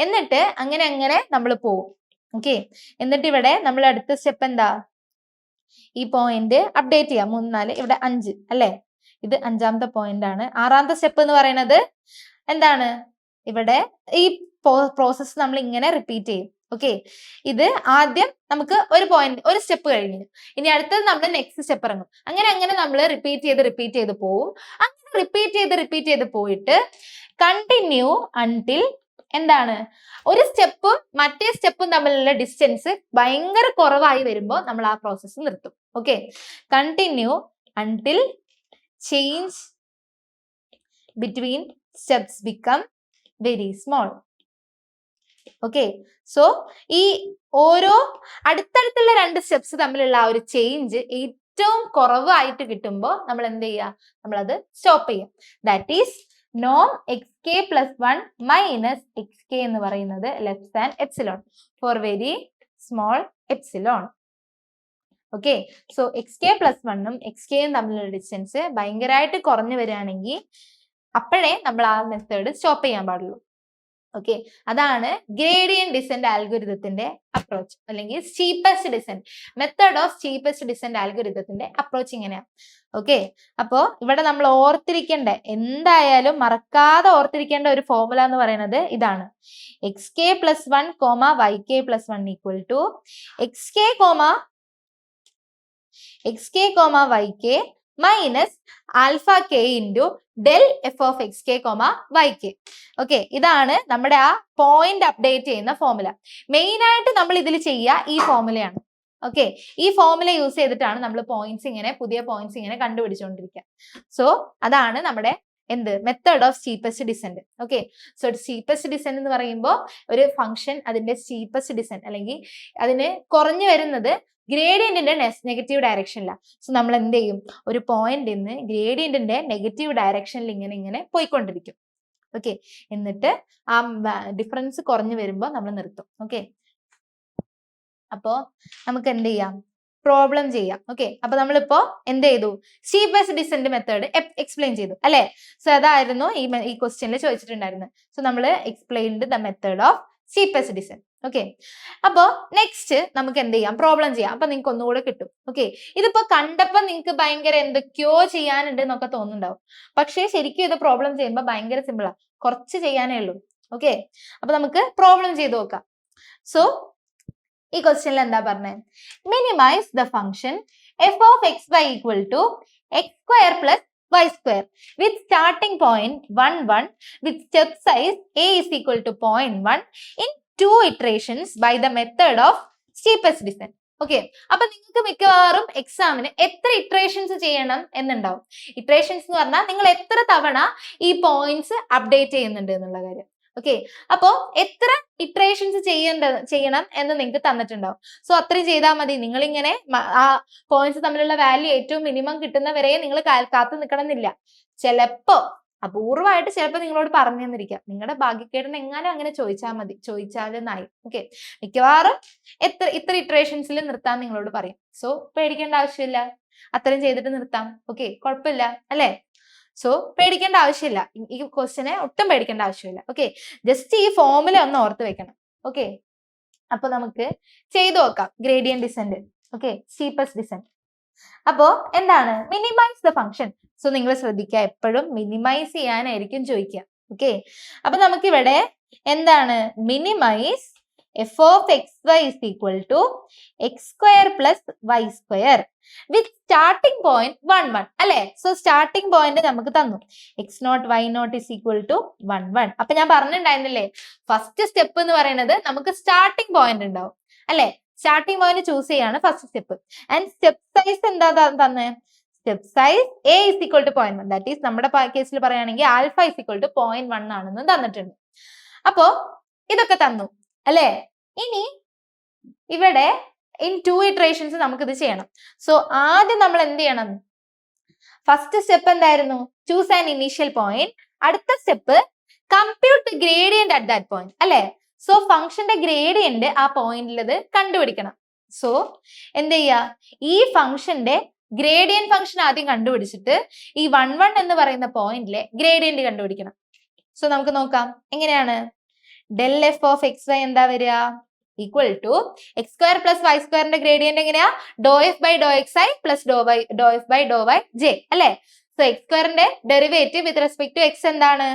എന്നിട്ട് അങ്ങനെ നമ്മൾ പോവും. ഓക്കെ, എന്നിട്ട് ഇവിടെ നമ്മൾ അടുത്ത സ്റ്റെപ്പ് എന്താ, ഈ പോയിന്റ് അപ്ഡേറ്റ് ചെയ്യാം. 3, 4, ഇവിടെ 5 അല്ലെ, ഇത് 5ാമത്തെ പോയിന്റ് ആണ്. 6ാമത്തെ സ്റ്റെപ്പ് എന്ന് പറയുന്നത് എന്താണ്, ഇവിടെ ഈ പ്രോസസ്സ് നമ്മൾ ഇങ്ങനെ റിപ്പീറ്റ് ചെയ്യും. ഓക്കെ, ഇത് ആദ്യം നമുക്ക് ഒരു സ്റ്റെപ്പ് കഴിഞ്ഞു, ഇനി അടുത്തത് നമ്മൾ നെക്സ്റ്റ് സ്റ്റെപ്പ് ഇറങ്ങും. അങ്ങനെ നമ്മൾ റിപ്പീറ്റ് ചെയ്ത് പോവും. അങ്ങനെ റിപ്പീറ്റ് ചെയ്ത് പോയിട്ട് കണ്ടിന്യൂ അൺടിൽ എന്താണ്, ഒരു സ്റ്റെപ്പും മറ്റേ സ്റ്റെപ്പും തമ്മിലുള്ള ഡിസ്റ്റൻസ് ഭയങ്കര കുറവായി വരുമ്പോൾ നമ്മൾ ആ പ്രോസസ്സ് നിർത്തും. Okay, continue until change between steps become very small. Okay, so ഈ ഓരോ അടുത്തടുത്തുള്ള 2 സ്റ്റെപ്സ് തമ്മിലുള്ള ആ ഒരു ചേഞ്ച് ഏറ്റവും കുറവായിട്ട് കിട്ടുമ്പോൾ നമ്മൾ എന്ത് ചെയ്യുക, നമ്മളത് സ്റ്റോപ്പ് ചെയ്യും. ദാറ്റ് ഈസ് നോം xk+1 മൈനസ് xk എന്ന് പറയുന്നത് less than epsilon for very small epsilon. Okay, so xk+1ഉം xkയും തമ്മിലുള്ള ഡിസ്റ്റൻസ് ഭയങ്കരമായിട്ട് കുറഞ്ഞു വരികയാണെങ്കിൽ അപ്പോഴേ നമ്മൾ ആ മെത്തേഡ് സ്റ്റോപ്പ് ചെയ്യാൻ പാടുള്ളൂ. ഓക്കെ, അതാണ് ഗ്രേഡിയന്റ് ഡിസെന്റ് ആൽഗോരിതത്തിന്റെ അപ്രോച്ച്, അല്ലെങ്കിൽ steepest descent method of steepest descent ആൽഗോരിതത്തിന്റെ അപ്രോച്ച് ഇങ്ങനെയാ. ഓക്കെ, അപ്പോ ഇവിടെ നമ്മൾ ഓർത്തിരിക്കേണ്ട, എന്തായാലും മറക്കാതെ ഓർത്തിരിക്കേണ്ട ഒരു ഫോർമുല എന്ന് പറയുന്നത് ഇതാണ്. X K plus one comma Y K plus one equal to X K comma Y K minus alpha K into del F of X K comma Y K. Okay, ഇതാണ് നമ്മുടെ ആ പോയിന്റ് അപ്ഡേറ്റ് ചെയ്യുന്ന ഫോർമുല. മെയിൻ ആയിട്ട് നമ്മൾ ഇതിൽ ചെയ്യുക ഈ ഫോർമുലയാണ്. ഓക്കെ, ഈ ഫോർമുല യൂസ് ചെയ്തിട്ടാണ് നമ്മൾ പുതിയ പോയിന്റ്സ് ഇങ്ങനെ കണ്ടുപിടിച്ചുകൊണ്ടിരിക്കുക. സോ അതാണ് നമ്മുടെ method of steepest descent. Okay, so steepest descent എന്ന് പറയുമ്പോൾ ഒരു ഫംഗ്ഷൻ അതിന്റെ സ്റ്റീപ്പസ്റ്റ് ഡിസെന്റ് അല്ലെങ്കിൽ അതിന് കുറഞ്ഞു വരുന്നത് ഗ്രേഡിയന്റിന്റെ നെഗറ്റീവ് ഡയറക്ഷനിലാണ്. സോ നമ്മൾ എന്ത് ചെയ്യും, ഒരു പോയിന്റ് നിന്ന് ഗ്രേഡിയന്റിന്റെ നെഗറ്റീവ് ഡയറക്ഷനിൽ ഇങ്ങനെ പോയിക്കൊണ്ടിരിക്കും. ഓക്കെ, എന്നിട്ട് ആ ഡിഫറൻസ് കുറഞ്ഞു വരുമ്പോൾ നമ്മൾ നിർത്തും. ഓക്കെ, അപ്പോ നമുക്ക് എന്ത് ചെയ്യാം, പ്രോബ്ലം ചെയ്യാം. ഓക്കെ, അപ്പൊ നമ്മളിപ്പോ എന്ത് ചെയ്തു, സ്റ്റീപ്പസ്റ്റ് ഡിസെന്റ് മെത്തേഡ് എക്സ്പ്ലെയിൻ ചെയ്തു അല്ലെ. സോ അതായിരുന്നു ഈ ക്വസ്റ്റ്യനിൽ ചോദിച്ചിട്ടുണ്ടായിരുന്നത്. സോ നമ്മൾ explained the method of steepest descent. Okay, അപ്പോ നെക്സ്റ്റ് നമുക്ക് എന്ത് ചെയ്യാം, പ്രോബ്ലം ചെയ്യാം. അപ്പൊ നിങ്ങൾക്ക് ഒന്നുകൂടെ കിട്ടും. ഓക്കെ, ഇതിപ്പോ കണ്ടപ്പോ നിങ്ങൾക്ക് ഭയങ്കര എന്തൊക്കെയോ ചെയ്യാനുണ്ട് എന്നൊക്കെ തോന്നുന്നുണ്ടാവും. പക്ഷേ ശരിക്കും ഇത് പ്രോബ്ലം ചെയ്യുമ്പോൾ ഭയങ്കര സിമ്പിളാ, കുറച്ച് ചെയ്യാനേ ഉള്ളൂ. ഓക്കെ, അപ്പൊ നമുക്ക് പ്രോബ്ലം ചെയ്ത് നോക്കാം. സോ ഈ ക്വസ്റ്റ്യനിൽ എന്താ പറഞ്ഞത്, minimize the function F of X Y equal to X square plus y square with starting point 1 1 with step size a is equal to 0.1 in 2 iterations by the method of steepest descent. Okay, അപ്പൊ നിങ്ങൾക്ക് മിക്കവാറും എക്സാമിന് എത്ര ഇറ്ററേഷൻസ് ചെയ്യണം എന്നുണ്ടാവും. ഇറ്ററേഷൻസ് എന്ന് പറഞ്ഞാൽ നിങ്ങൾ എത്ര തവണ ഈ പോയിന്റ്സ് അപ്ഡേറ്റ് ചെയ്യുന്നുണ്ട് എന്നുള്ള കാര്യം. ഓക്കെ, അപ്പോ എത്ര ഇറ്ററേഷൻസ് ചെയ്യണം എന്ന് നിങ്ങൾക്ക് തന്നിട്ടുണ്ടാവും. സോ അത്രയും ചെയ്താൽ മതി. നിങ്ങൾ ഇങ്ങനെ ആ പോയിന്റ്സ് തമ്മിലുള്ള വാല്യൂ ഏറ്റവും മിനിമം കിട്ടുന്നവരെ നിങ്ങൾ കാത്തു നിൽക്കണം എന്നില്ല. ചിലപ്പോ അപൂർവമായിട്ട് ചിലപ്പോൾ നിങ്ങളോട് പറഞ്ഞു തന്നിരിക്കാം. നിങ്ങളുടെ ഭാഗ്യക്കേടിന് എങ്ങാനും അങ്ങനെ ചോദിച്ചാലെന്നായി. ഓക്കെ, മിക്കവാറും ഇത്ര ഇറ്ററേഷൻസിൽ നിർത്താൻ നിങ്ങളോട് പറയും. സോ പേടിക്കേണ്ട ആവശ്യമില്ല, അത്രയും ചെയ്തിട്ട് നിർത്താം. ഓക്കെ, കുഴപ്പമില്ല അല്ലേ. സോ പേടിക്കേണ്ട ആവശ്യമില്ല, ഈ ക്വസ്റ്റ്യനെ ഒട്ടും പേടിക്കേണ്ട ആവശ്യമില്ല. ഓക്കെ, ജസ്റ്റ് ഈ ഫോർമുല ഒന്ന് ഓർത്ത് വെക്കണം. ഓക്കെ, അപ്പൊ നമുക്ക് ചെയ്തു നോക്കാം gradient descent. Okay, steepest descent. അപ്പോ എന്താണ് മിനിമൈസ് ദ ഫംഗ്ഷൻ. സോ നിങ്ങൾ ശ്രദ്ധിക്കുക, എപ്പോഴും മിനിമൈസ് ചെയ്യാനായിരിക്കും ചോദിക്കുക. ഓക്കെ, അപ്പൊ നമുക്കിവിടെ എന്താണ് minimize F of X Y is equal to X square plus Y square with starting point 1 1 അല്ലെ. സോ സ്റ്റാർട്ടിംഗ് പോയിന്റ് നമുക്ക് തന്നു X not Y naught is equal to 1 1. അപ്പൊ ഞാൻ പറഞ്ഞിട്ടുണ്ടായിരുന്നില്ലേ, ഫസ്റ്റ് സ്റ്റെപ്പ് എന്ന് പറയുന്നത് നമുക്ക് സ്റ്റാർട്ടിംഗ് പോയിന്റ് ഉണ്ടാവും അല്ലെ. സ്റ്റാർട്ടിംഗ് പോയിന്റ് ചൂസ് ചെയ്യാണ് first step. And step size എന്താ തന്നെ, step size A is equal to 0.1. That is നമ്മുടെ കേസിൽ പറയുകയാണെങ്കിൽ ആൽഫ ഇസ് ഈക്വൽ ടു 0.1 ആണെന്ന് തന്നിട്ടുണ്ട്. അപ്പോ ഇതൊക്കെ തന്നു അല്ലെ. ഇനി ഇവിടെ ഇൻ 2 ഇറ്ററേഷൻസ് നമുക്ക് ഇത് ചെയ്യണം. സോ ആദ്യം നമ്മൾ എന്ത് ചെയ്യണം, ഫസ്റ്റ് സ്റ്റെപ്പ് എന്തായിരുന്നു, ചൂസ് ആൻ ഇനീഷ്യൽ പോയിന്റ്. അടുത്ത step compute the gradient at that point അല്ലെ. സോ ഫംഗ്ഷന്റെ ഗ്രേഡിയന്റ് ആ പോയിന്റിൽ ഇത് കണ്ടുപിടിക്കണം. സോ എന്ത് ചെയ്യാ, ഈ ഫംഗ്ഷന്റെ ഗ്രേഡിയന്റ് ഫംഗ്ഷൻ ആദ്യം കണ്ടുപിടിച്ചിട്ട് ഈ 1 1 എന്ന് പറയുന്ന പോയിന്റിലെ ഗ്രേഡിയന്റ് കണ്ടുപിടിക്കണം. സോ നമുക്ക് നോക്കാം എങ്ങനെയാണ്. Del F of X Y എന്താ വരിക, equal to X square plus y സ്ക്വയറിന്റെ ഗ്രേഡിയന്റ് എങ്ങനെയാ, doh F by Dr x i plus doh F by Dr Y J അല്ലെ. സോ എക്സ് സ്ക്വയറിന്റെ derivative with respect to x എന്താണ്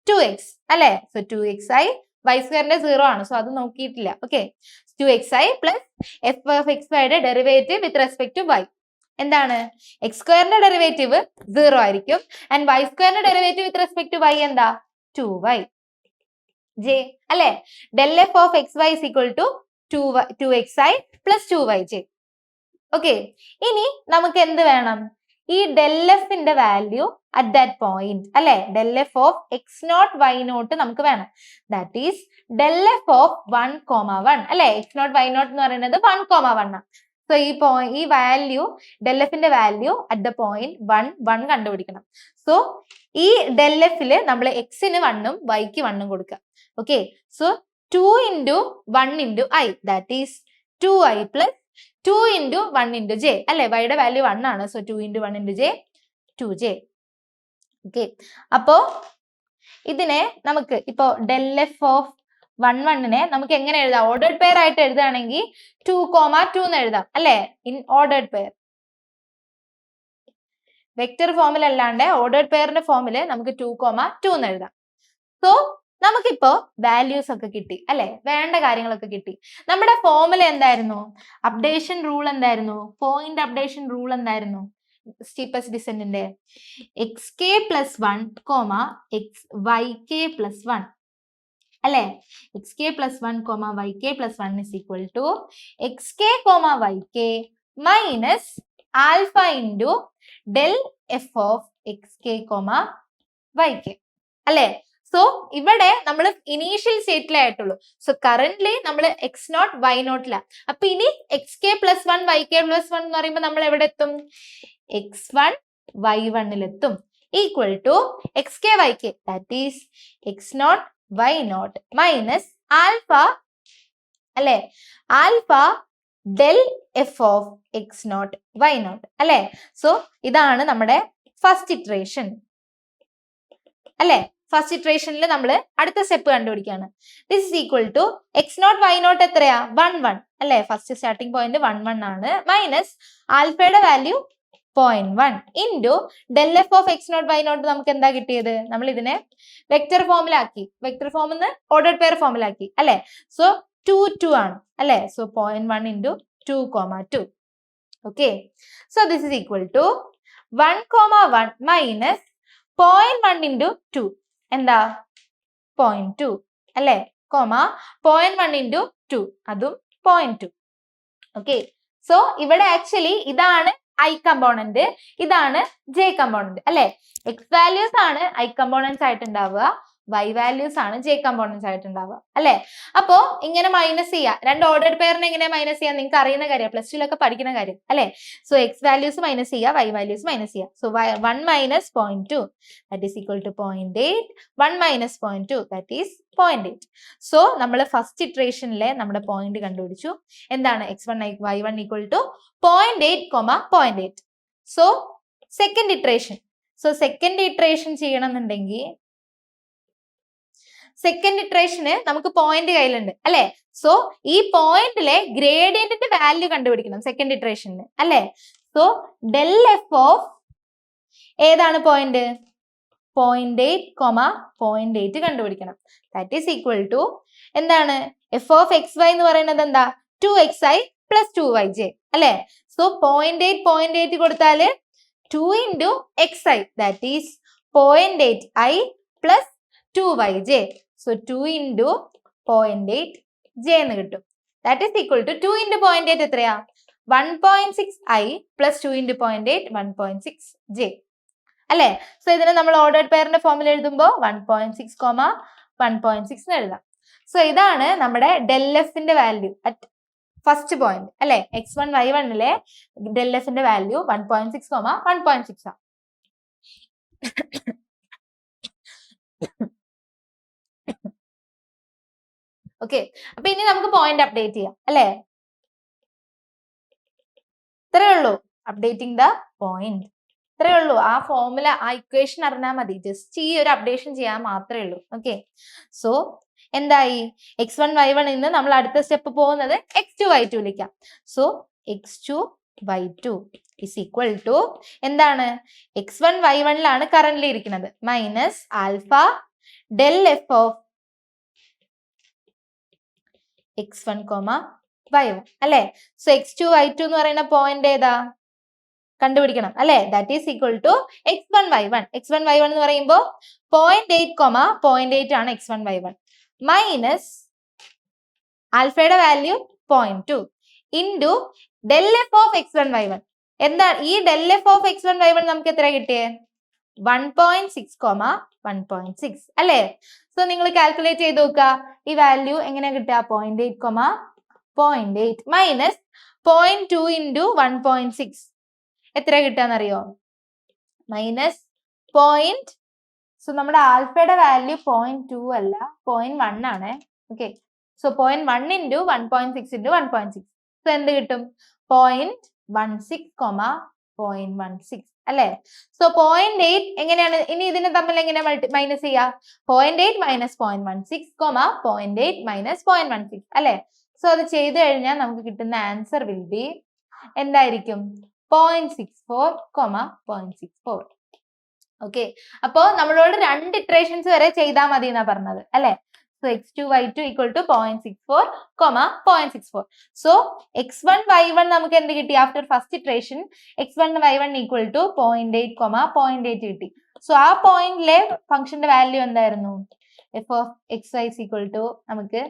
2x അല്ലെ. സോ 2xi, വൈ സ്ക്വയറിന്റെ 0 ആണ്, സോ അത് നോക്കിയിട്ടില്ല. Okay, 2xi plus f of x വൈയുടെ derivative with respect to y എന്താണ്, എക്സ് സ്ക്വയറിന്റെ ഡെറിവേറ്റീവ് 0 ആയിരിക്കും. ആൻഡ് വൈ സ്ക്വയറിന്റെ derivative with respect to y എന്താ 2y j അല്ലെ. Del F of X Y is equal to 2xi plus 2yj. Okay, ഇനി നമുക്ക് എന്ത് വേണം, ഈ ഡെൽ എഫിന്റെ വാല്യൂ അറ്റ് ദാറ്റ് പോയിന്റ് അല്ലെ. Del F of x not Y nought നമുക്ക് വേണം. That is del F of 1,1 അല്ലെ. എക്സ് നോട്ട് വൈ നോട്ട് എന്ന് പറയുന്നത് 1,1 ആണ്. സോ ഈ വാല്യൂ ഡെൽ എഫിന്റെ വാല്യൂ അറ്റ് ദ പോയിന്റ് 1 1 കണ്ടുപിടിക്കണം. സോ ഈ ഡെൽ എഫില് നമ്മൾ എക്സിന് 1 ഉം വൈക്ക് 1 ഉം കൊടുക്കുക. Okay, so 2 into 1 into i that is 2i plus 2 into 1 into j അല്ലെ. വൈയുടെ വാല്യൂ 1 ആണ്. So 2 into 1 into j 2j. Okay, അപ്പോ ഇതിനെ നമുക്ക് ഇപ്പോ ഡെൽ എഫ് ഓഫ് 1 1നെ നമുക്ക് എങ്ങനെ എഴുതാം? ഓർഡേർഡ് പെയർ ആയിട്ട് എഴുതുകയാണെങ്കിൽ 2,2 എന്ന് എഴുതാം അല്ലെ? In ordered pair. വെക്റ്റർ ഫോമിൽ അല്ലാണ്ട് ഓർഡേർഡ് പെയറിന്റെ ഫോമിൽ നമുക്ക് 2,2 എന്ന് എഴുതാം. സോ നമുക്കിപ്പോ വാല്യൂസ് ഒക്കെ കിട്ടി അല്ലെ? വേണ്ട കാര്യങ്ങളൊക്കെ കിട്ടി. നമ്മുടെ ഫോമുല എന്തായിരുന്നു? അപ്ഡേഷൻ റൂൾ എന്തായിരുന്നു? പോയിന്റ് അപ്ഡേഷൻ റൂൾ എന്തായിരുന്നു? സ്റ്റീപ്പസ്റ്റ് ഡിസെന്റിന്റെ xk plus 1, yk plus 1 അല്ലെ? xk plus 1, yk plus 1 is equal to xk, yk minus alpha into del f of xk, yk അല്ലെ? സോ ഇവിടെ നമ്മൾ ഇനീഷ്യൽ സ്റ്റേറ്റിലായിട്ടുള്ളൂ. സോ കറന്റ്ലി നമ്മൾ x0 y0 അപ്പൊ ഇനി xk plus 1 yk plus 1 എന്ന് പറയുമ്പോൾ നമ്മൾ എവിടെ എത്തും? x1 y1 എത്തും equal to xk yk that is x0 y0 minus alpha അല്ലെ? Alpha del F of x0 y0 അല്ലെ? സോ ഇതാണ് നമ്മുടെ ഫസ്റ്റ് ഇറ്ററേഷൻ അല്ലെ? ഫസ്റ്റ് ഇറ്ററേഷനിൽ നമ്മൾ അടുത്ത സ്റ്റെപ്പ് കണ്ടുപിടിക്കുകയാണ്. This is equal to x0 y0 എത്രയാ? 1 1 അല്ലെ? ഫസ്റ്റ് സ്റ്റാർട്ടിംഗ് പോയിന്റ് 1 1 ആണ് മൈനസ് ആൽഫയുടെ value 0.1 into del F of x0 y0 നമുക്ക് എന്താ കിട്ടിയത്? നമ്മൾ ഇതിനെ വെക്റ്റർ ഫോമിലാക്കി, വെക്റ്റർ ഫോമിൽ നിന്ന് ഓർഡേർഡ് പെയർ ഫോമിലാക്കി അല്ലെ? സോ 2 2 ആണ് അല്ലെ? So 0.1 into 2,2 okay. So this is equal to 1,1 minus 0.1 into 2 എന്താ? 0.2 അല്ലെ? 0.1 ഇൻറ്റു 2 അതും 0.2 ഓക്കെ. സോ ഇവിടെ ആക്ച്വലി ഇതാണ് ഐ കമ്പോണന്റ്, ഇതാണ് ജെ കമ്പോണന്റ് അല്ലെ? എക്സ് വാല്യൂസ് ആണ് ഐ കമ്പോണൻസ് ആയിട്ട് ഉണ്ടാവുക, y വാല്യൂസ് ആണ് j കമ്പോണൻസ് ആയിട്ട് ഉണ്ടാവുക അല്ലെ? അപ്പോ ഇങ്ങനെ മൈനസ് ചെയ്യാം. രണ്ട് ഓർഡേർഡ് പെയറിനെ എങ്ങനെ മൈനസ് ചെയ്യാം? നിങ്ങൾക്ക് അറിയുന്ന കാര്യം, പ്ലസ് ടുലൊക്കെ പഠിക്കുന്ന കാര്യം അല്ലെ? സോ എക്സ് വാല്യൂസ് മൈനസ് ചെയ്യുക, y വാല്യൂസ് മൈനസ് ചെയ്യുക. So 1 minus 0.2 that is equal to 0.8, 1 minus 0.2 that is 0.8. So നമ്മൾ ഫസ്റ്റ് ഇറ്ററേഷനിലെ നമ്മുടെ പോയിന്റ് കണ്ടുപിടിച്ചു. എന്താണ്? x1 y1 equal to 0.8, 0.8. So second iteration, so second iteration ചെയ്യണമെന്നുണ്ടെങ്കിൽ സെക്കൻഡ് ഇറ്ററേഷന് നമുക്ക് പോയിന്റ് കയ്യിലുണ്ട് അല്ലെ? സോ ഈ പോയിന്റിലെ ഗ്രേഡിയന്റിന്റെ വാല്യൂ കണ്ടുപിടിക്കണം സെക്കൻഡ് ഇറ്ററേഷന് അല്ലെ? സോ ഡെൽ എഫ് ഓഫ് ഏതാണ് പോയിന്റ്? 0.8, 0.8 കണ്ടുപിടിക്കണം. ദാറ്റ് ഈസ് ഈക്വൽ ടു എന്താണ്? എഫ് ഓഫ് എക്സ് വൈ എന്ന് പറയുന്നത് എന്താ? 2xi plus 2yj അല്ലെ? സോ 0.8 0.8 കൊടുത്താല് 2 into xi that is 0.8i plus 2yj. So 2 into 0.8j എന്ന് കിട്ടും. That is equal to 2 into 0.8 എത്രയാ? 1.6i plus 2 into 0.8 1.6j അല്ലെ? സോ ഇതിനെ നമ്മൾ ഓർഡേർഡ് പെയറിന്റെ ഫോമിൽ എഴുതുമ്പോൾ 1.6, 1.6 എന്ന് എഴുതാം. സോ ഇതാണ് നമ്മുടെ ഡെൽ എഫിന്റെ വാല്യൂ അറ്റ് ഫസ്റ്റ് പോയിന്റ് അല്ലെ? x1 y1ലെ ഡെൽ എഫിന്റെ വാല്യൂ 1.6, 1.6 ആണ്. ഓക്കെ, അപ്പൊ ഇനി നമുക്ക് പോയിന്റ് അപ്ഡേറ്റ് ചെയ്യാം അല്ലെ? ഇത്രയേ ഉള്ളൂ, അപ്ഡേറ്റിംഗ് ദ പോയിന്റ്. ഇത്രയേ ഉള്ളൂ. ആ ഫോർമുല, ആ ഇക്വേഷൻ അറിഞ്ഞാൽ മതി. ജസ്റ്റ് ഈ ഒരു അപ്ഡേഷൻ ചെയ്യാൻ മാത്രമേ ഉള്ളൂ. ഓക്കെ, സോ എന്തായി? x1 y1 നിന്ന് നമ്മൾ അടുത്ത സ്റ്റെപ്പ് പോകുന്നത് x2 y2ലേക്കാണ്. So x2 y2 is equal to എന്താണ്? x1 y1ലാണ് കറന്റ്ലി ഇരിക്കുന്നത് minus alpha del F of x1, y1 അല്ലെ? സോ x2 y2 എന്ന് പറയുന്ന പോയിന്റ് ഏതാ? കണ്ടുപിടിക്കണം അല്ലെ? That is equal to x1 y1. x1 y1 എന്ന് പറയുമ്പോൾ 0.8, 0.8 ആണ് x1 y1 മൈനസ് ആൽഫയുടെ value 0.2 into del F of x1 y1. എന്താ ഈ del F of x1 y1 നമുക്ക് എത്ര കിട്ടിയേ? 1.6, 1.6 അല്ലെ? സോ നിങ്ങൾ കാൽക്കുലേറ്റ് ചെയ്ത് നോക്കുക. ഈ വാല്യൂ എങ്ങനെയാ കിട്ടുക? 0.8, 0.8 മൈനസ് 0.2 ഇൻറ്റു 1.6 എത്ര കിട്ടാന്നറിയോ? Minus point. സോ നമ്മുടെ ആൽഫയുടെ വാല്യൂ 0.2 അല്ല 0.1 ആണ്. Okay, so 0.1 into 1.6 into 1.6 so എന്ത് കിട്ടും? 0.16, 0.16 അല്ലെ? സോ 0.8 എങ്ങനെയാണ് ഇനി ഇതിനെ തമ്മിൽ എങ്ങനെ മൈനസ് ചെയ്യാ? 0.8 മൈനസ് 0.16, 0.8 മൈനസ് 0.16 അല്ലെ? സോ അത് ചെയ്തു കഴിഞ്ഞാൽ നമുക്ക് കിട്ടുന്ന ആൻസർ വിൽ ബി എന്തായിരിക്കും? 0.64, 0.64. ഓക്കെ, അപ്പോ നമ്മളോട് 2 ഇറ്ററേഷൻസ് വരെ ചെയ്താൽ മതി എന്നാ പറഞ്ഞത് അല്ലെ? So x2 y2 equal to 0.64, 0.64. So x1 y1 നമുക്ക് എന്ത് കിട്ടി? After first iteration x1 y1 equal to 0.8, 0.8 കിട്ടി. സോ ആ പോയിന്റിലെ ഫംഗ്ഷന്റെ വാല്യൂ എന്തായിരുന്നു? f of xy is equal to നമുക്ക്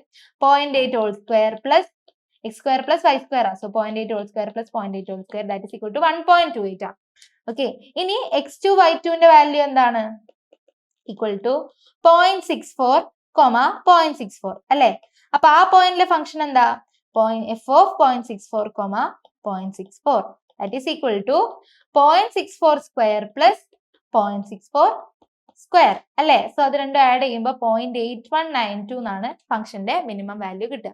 0.8 whole square plus x square plus y square. So 0.8 whole square plus 0.8 whole square that is equal to 1.28. Okay, ഇനി x2 y2 ന്റെ വാല്യൂ എന്താണ്? ഈക്വൽ ടു 0.64, 0.64 അല്ലെ? അപ്പൊ ആ പോയിന്റിലെ ഫംഗ്ഷൻ എന്താ? f of 0.64, 0.64 that is equal to 0.64 square plus 0.64 square അല്ലെ? സോ അത് രണ്ടും ആഡ് ചെയ്യുമ്പോൾ 0.8192 എന്നാണ് ഫംഗ്ഷന്റെ മിനിമം വാല്യൂ കിട്ടുക.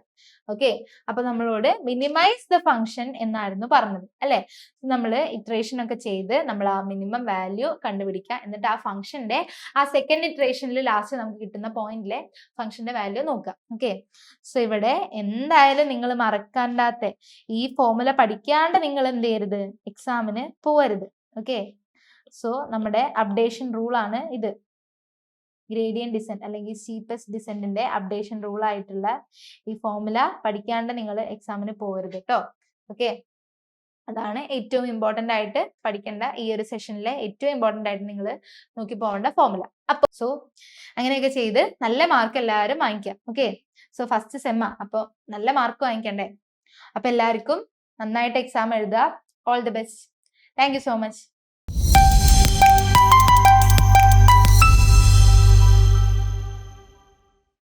ഓക്കെ, അപ്പൊ നമ്മളോട് മിനിമൈസ് ദ ഫംഗ്ഷൻ എന്നായിരുന്നു പറഞ്ഞത് അല്ലെ? നമ്മൾ ഇറ്ററേഷൻ ഒക്കെ ചെയ്ത് നമ്മൾ ആ മിനിമം വാല്യൂ കണ്ടുപിടിക്കുക, എന്നിട്ട് ആ ഫംഗ്ഷന്റെ ആ സെക്കൻഡ് ഇറ്ററേഷനിൽ ലാസ്റ്റ് നമുക്ക് കിട്ടുന്ന പോയിന്റിലെ ഫംഗ്ഷന്റെ വാല്യൂ നോക്കുക. ഓക്കെ, സോ ഇവിടെ എന്തായാലും നിങ്ങൾ മറക്കാണ്ടാത്ത ഈ ഫോർമുല പഠിക്കാണ്ട് നിങ്ങൾ എന്ത് ചെയ്യരുത്? എക്സാമിന് പോവരുത്. ഓക്കെ, സോ നമ്മുടെ അപ്ഡേഷൻ റൂൾ ആണ് ഇത്. ഗ്രേഡിയന്റ് ഡിസെന്റ് അല്ലെങ്കിൽ സ്റ്റീപ്പസ്റ്റ് ഡിസെന്റിന്റെ അപ്ഡേഷൻ റൂൾ ആയിട്ടുള്ള ഈ ഫോർമുല പഠിക്കാണ്ട് നിങ്ങൾ എക്സാമിന് പോകരുത് കേട്ടോ. ഓക്കെ, അതാണ് ഏറ്റവും ഇമ്പോർട്ടന്റ് ആയിട്ട് പഠിക്കേണ്ട ഈ ഒരു സെഷനിലെ ഏറ്റവും ഇമ്പോർട്ടന്റ് ആയിട്ട് നിങ്ങൾ നോക്കി പോകേണ്ട ഫോർമുല. അപ്പൊ സോ അങ്ങനെയൊക്കെ ചെയ്ത് നല്ല മാർക്ക് എല്ലാവരും വാങ്ങിക്കാം. ഓക്കെ, സോ ഫസ്റ്റ് സെമ്മ, അപ്പൊ നല്ല മാർക്ക് വാങ്ങിക്കണ്ടേ? അപ്പൊ എല്ലാവർക്കും നന്നായിട്ട് എക്സാം എഴുതുക. All the best. Thank you so much.